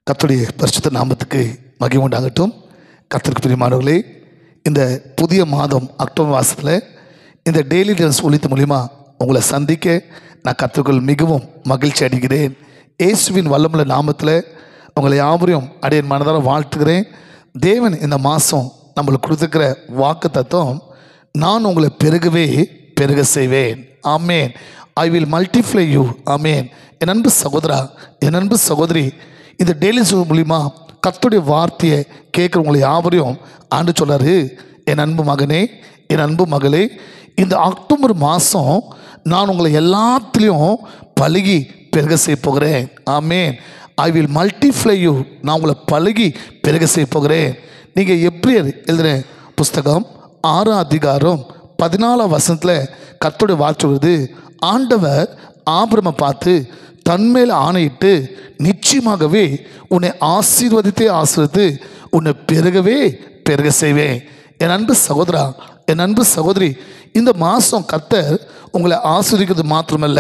கர்த்தருடைய பரிசுத்த நாமத்துக்கு மகிமை உண்டாகட்டும். கர்த்தருக்கு பிரியமானவர்களே, இந்த புதிய மாதம் அக்டோபர் மாதத்தில் இந்த டெய்லி டென்ஸ் ஒழித்து மூலிமா உங்களை சந்திக்க நான் கர்த்தருக்குள் மிகவும் மகிழ்ச்சி அடைகிறேன். இயேசுவின் வல்லமுள்ள நாமத்தில் உங்களை யாவரையும் அடையன் மனதார வாழ்த்துகிறேன். தேவன் இந்த மாதம் நம்மளுக்கு கொடுத்துக்கிற வாக்கு தத்துவம், நான் உங்களை பெருகவே பெருக செய்வேன். ஆமேன். I will multiply you. ஆமேன். என் அன்பு சகோதரா, என் அன்பு சகோதரி, இந்த டெய்லி ஷோ மூலிமா கர்த்தருடைய வார்த்தையை கேட்குறவங்களை யாவரையும் ஆண்டு சொல்கிறாரு, என் அன்பு மகனே, என் அன்பு மகளே, இந்த அக்டோபர் மாதம் நான் உங்களை எல்லாத்துலேயும் பழகி பெருக செய்ய போகிறேன். ஆமேன். I will multiply you. நான் உங்களை பழகி பெருக செய்ய போகிறேன். நீங்கள் எப்ரியர் எழுதுகிற புஸ்தகம் 6ஆம் அதிகாரம் 14ஆம் வசனத்தில் கர்த்தருடைய வார்த்தை வருது. ஆண்டவர் ஆபிரமை பார்த்து தன்மேல் ஆணையிட்டு, நிச்சயமாகவே உன்னை ஆசீர்வதித்து உன்னை பெருகவே பெருக செய்வேன். என் அன்பு சகோதரா, என் அன்பு சகோதரி, இந்த மாதம் கர்த்தர் உங்களை ஆசீர்வதிக்கிறது மாத்திரமல்ல,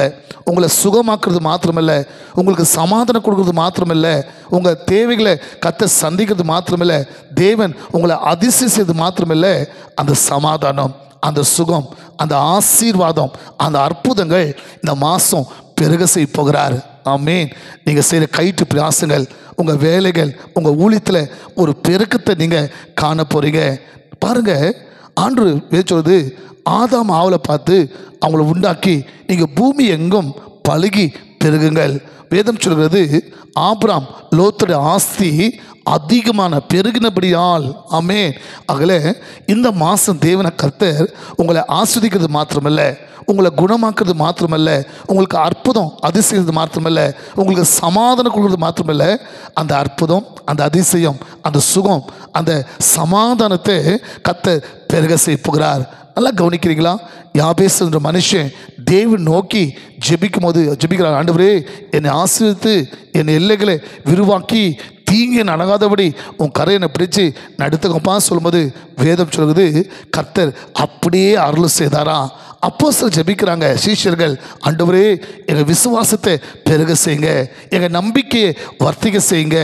உங்களை சுகமாக்குறது மாத்திரமல்ல, உங்களுக்கு சமாதானம் கொடுக்கறது மாத்திரமல்ல, உங்கள் தேவைகளை கர்த்தர் சந்திக்கிறது மாத்திரமல்ல, தேவன் உங்களை அதிசயம் செய்வது மாத்திரமல்ல, அந்த சமாதானம், அந்த சுகம், அந்த ஆசீர்வாதம், அந்த அற்புதங்கள் இந்த மாதம் பெருக செய்ய போகிறார். ஆமேன். நீங்கள் செய்கிற கயிற்று பிரயாசங்கள், உங்கள் வேலைகள், உங்கள் ஊழியத்தில் ஒரு பெருக்கத்தை நீங்கள் காண போகிறீங்க. பாருங்கள், ஆண்டவர் சொல்வது, ஆதாம் ஆவலை பார்த்து அவங்கள உண்டாக்கி நீங்கள் பூமி எங்கும் பழுகி பெருகுங்கள். வேதம் சொல்கிறது, ஆபிராம் லோத்துடைய ஆஸ்தி அதிகமான பெருகினபடியால். ஆமேன். ஆகல இந்த மாதம் தேவனை கர்த்தர் உங்களை ஆஸ்வதிக்கிறது மாத்திரமல்ல, உங்களை குணமாக்குறது மாத்திரமல்ல, உங்களுக்கு அற்புதம் அதிசயம் மாத்திரமல்ல, உங்களுக்கு சமாதானம் கொடுக்குறது மாத்திரமல்ல, அந்த அற்புதம், அந்த அதிசயம், அந்த சுகம், அந்த சமாதானத்தை கர்த்தர் பெருக செய்ய போகிறார். நல்லா கவனிக்கிறீங்களா? யாபேஸ் என்ற மனுஷன் தேவன் நோக்கி ஜெபிக்கும் போது ஜெபிக்கிறார், ஆண்டவரே என்னை ஆசீர்வதித்து என் எல்லைகளை விரிவாக்கி தீங்கி நடக்காதபடி உன் கரையனை பிடிச்சி நடுத்தகப்பா சொல்லும்போது வேதம் சொல்கிறது, கர்த்தர் அப்படியே அருள் செய்தாரா. அப்போஸ்தலர் ஜெபிக்கிறாங்க, சீஷர்கள், ஆண்டவரே எங்கள் விசுவாசத்தை பெருக செய்யுங்க, எங்கள் நம்பிக்கையை வர்த்திக்க செய்யுங்க.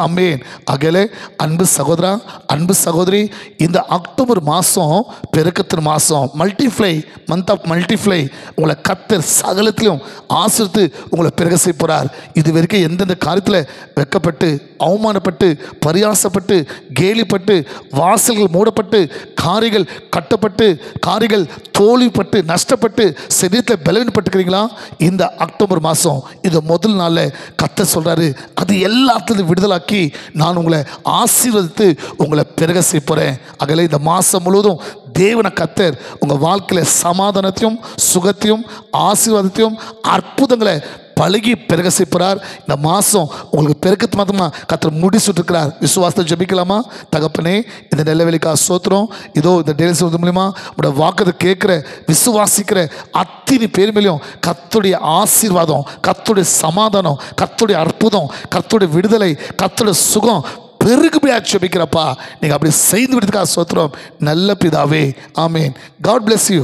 ஆமேன். அகல அன்பு சகோதரா, அன்பு சகோதரி, இந்த அக்டோபர் மாதம் பெருக்கத்தின் மாதம், மல்டிப்ளை, மந்த் ஆஃப் மல்டிப்ளை. உங்களை கர்த்தர் சகலத்திலும் ஆசிர்த்து உங்களை பெருக செய்ய போகிறார். இது வரைக்கும் எந்தெந்த காரியத்தில் வெட்கப்பட்டு, அவமானப்பட்டு, பரியாசப்பட்டு, கேலிப்பட்டு, வாசல்கள் மூடப்பட்டு, காரிகள் கட்டப்பட்டு, காரிகள் தோல்விப்பட்டு, நஷ்டப்பட்டு, சரீரத்தில் பலவீனப்பட்டுக்கிறீங்களா? இந்த அக்டோபர் மாதம் இந்த முதல் நாளில் கர்த்தர் சொல்கிறாரு, அது எல்லாத்துலேயும் விடுதலாக்கி நான் உங்களை ஆசீர்வதித்து உங்களை பெருக செய்ய போகிறேன். ஆகல இந்த மாதம் முழுவதும் தேவனை கர்த்தர் உங்கள் வாழ்க்கையில் சமாதானத்தையும் சுகத்தையும் ஆசீர்வாதத்தையும் அற்புதங்களை பழகி பெருக செய்கிறார். இந்த மாதம் உங்களுக்கு பெருக்கத்து மாதமா கர்த்தர் முடிச்சுட்ருக்கிறார். விசுவாசத்தை ஜெபிக்கலாமா? தகப்பனே, இந்த நிலவெளிக்காக சோத்திரம். இதோ இந்த டெய்லி சொல்றது மூலிமா உங்களோட வாக்குதை கேட்குற விசுவாசிக்கிற அத்தனை பேர் மேலேயும் கர்த்தருடைய ஆசீர்வாதம், கர்த்தருடைய சமாதானம், கர்த்தருடைய அற்புதம், கர்த்தருடைய விடுதலை, கர்த்தருடைய சுகம் பெருகுபடியாக ஜெபிக்கிறப்பா. நீங்கள் அப்படி செய்து விடுறதுக்காக சோத்திரம். நல்ல பிதாவே. ஆமேன். God bless you.